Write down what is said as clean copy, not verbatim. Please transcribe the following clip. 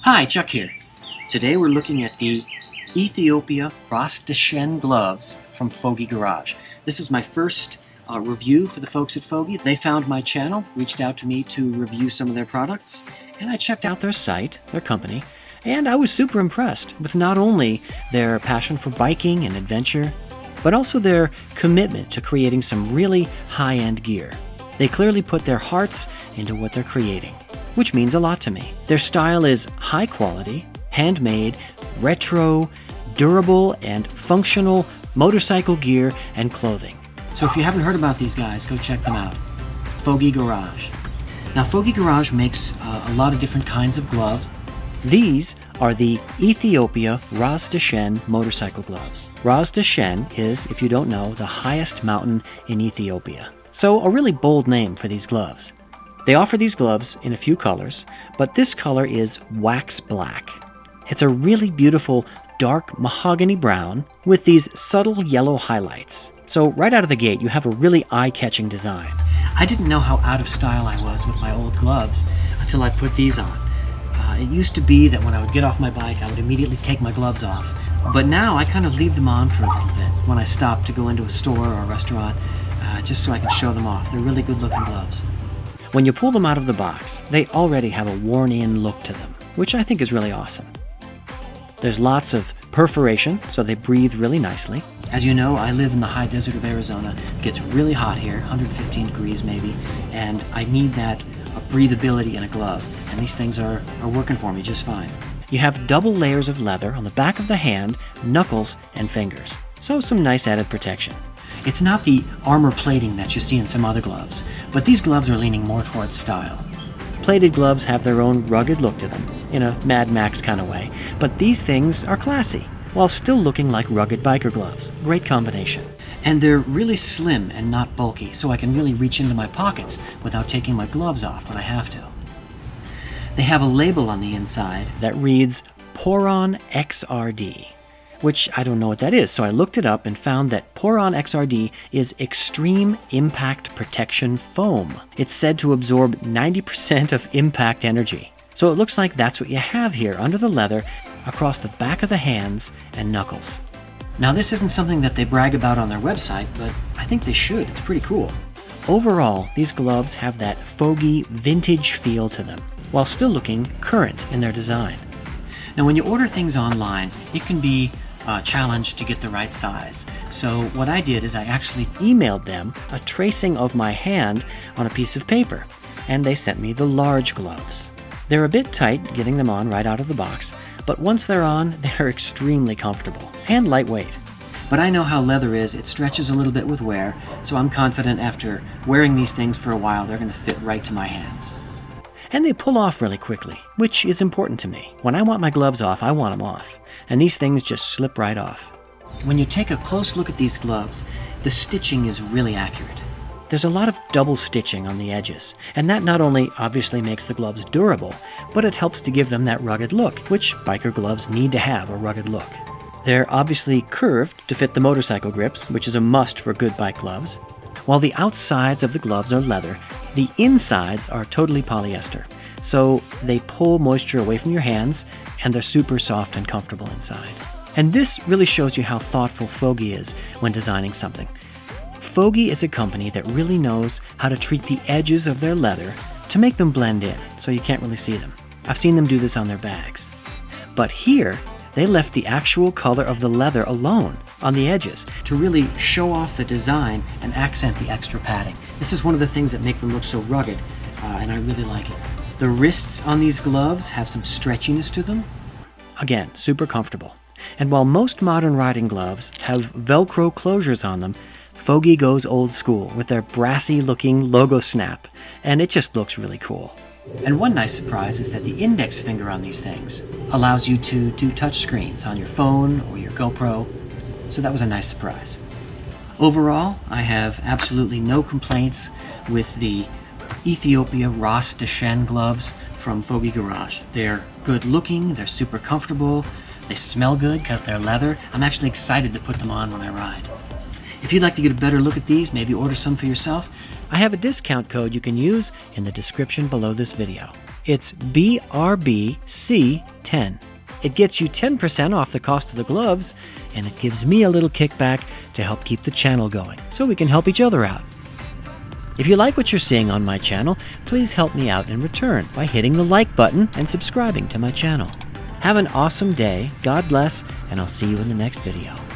Hi, Chuck here. Today we're looking at the Ethiopia Rasdashen gloves from Fogy Garage. This is my first review for the folks at Fogy. They found my channel, reached out to me to review some of their products, and I checked out their site, their company, and I was super impressed with not only their passion for biking and adventure, but also their commitment to creating some really high-end gear. They clearly put their hearts into what they're creating, which means a lot to me. Their style is high quality, handmade, retro, durable, and functional motorcycle gear and clothing. So if you haven't heard about these guys, go check them out. Fogy Garage. Now Fogy Garage makes a lot of different kinds of gloves. These are the Ethiopia Rasdashen motorcycle gloves. Rasdashen is, if you don't know, the highest mountain in Ethiopia. So a really bold name for these gloves. They offer these gloves in a few colors, but this color is wax black. It's a really beautiful dark mahogany brown with these subtle yellow highlights. So right out of the gate, you have a really eye-catching design. I didn't know how out of style I was with my old gloves until I put these on. It used to be that when I would get off my bike, I would immediately take my gloves off. But now I kind of leave them on for a little bit when I stop to go into a store or a restaurant, just so I can show them off. They're really good-looking gloves. When you pull them out of the box, they already have a worn-in look to them, which I think is really awesome. There's lots of perforation, so they breathe really nicely. As you know, I live in the high desert of Arizona. It gets really hot here, 115 degrees maybe, and I need that breathability in a glove, and these things are working for me just fine. You have double layers of leather on the back of the hand, knuckles, and fingers, so some nice added protection. It's not the armor plating that you see in some other gloves, but these gloves are leaning more towards style. Plated gloves have their own rugged look to them, in a Mad Max kind of way, but these things are classy, while still looking like rugged biker gloves. Great combination. And they're really slim and not bulky, so I can really reach into my pockets without taking my gloves off when I have to. They have a label on the inside that reads Poron XRD, which I don't know what that is, so I looked it up and found that Poron XRD is Extreme Impact Protection Foam. It's said to absorb 90% of impact energy. So it looks like that's what you have here under the leather across the back of the hands and knuckles. Now this isn't something that they brag about on their website, but I think they should. It's pretty cool. Overall, these gloves have that Fogy vintage feel to them, while still looking current in their design. Now when you order things online, it can be a challenge to get the right size. So what I did is I actually emailed them a tracing of my hand on a piece of paper, and they sent me the large gloves. They're a bit tight getting them on right out of the box, but once they're on, they're extremely comfortable and lightweight. But I know how leather is, it stretches a little bit with wear, so I'm confident after wearing these things for a while, they're going to fit right to my hands. And they pull off really quickly, which is important to me. When I want my gloves off, I want them off, and these things just slip right off. When you take a close look at these gloves, the stitching is really accurate. There's a lot of double stitching on the edges, and that not only obviously makes the gloves durable, but it helps to give them that rugged look, which biker gloves need to have a rugged look. They're obviously curved to fit the motorcycle grips, which is a must for good bike gloves. While the outsides of the gloves are leather, the insides are totally polyester, so they pull moisture away from your hands, and they're super soft and comfortable inside. And this really shows you how thoughtful Fogy is when designing something. Fogy is a company that really knows how to treat the edges of their leather to make them blend in, so you can't really see them. I've seen them do this on their bags. But here, they left the actual color of the leather alone on the edges to really show off the design and accent the extra padding. This is one of the things that make them look so rugged, and I really like it. The wrists on these gloves have some stretchiness to them. Again, super comfortable. And while most modern riding gloves have Velcro closures on them, Fogy goes old school with their brassy-looking logo snap, and it just looks really cool. And one nice surprise is that the index finger on these things allows you to do touch screens on your phone or your GoPro, so that was a nice surprise. Overall, I have absolutely no complaints with the Ethiopia Rasdashen gloves from Fogy Garage. They're good looking, they're super comfortable, they smell good because they're leather. I'm actually excited to put them on when I ride. If you'd like to get a better look at these, maybe order some for yourself, I have a discount code you can use in the description below this video. It's BRBC10. It gets you 10% off the cost of the gloves, and it gives me a little kickback to help keep the channel going, so we can help each other out. If you like what you're seeing on my channel, please help me out in return by hitting the like button and subscribing to my channel. Have an awesome day, God bless, and I'll see you in the next video.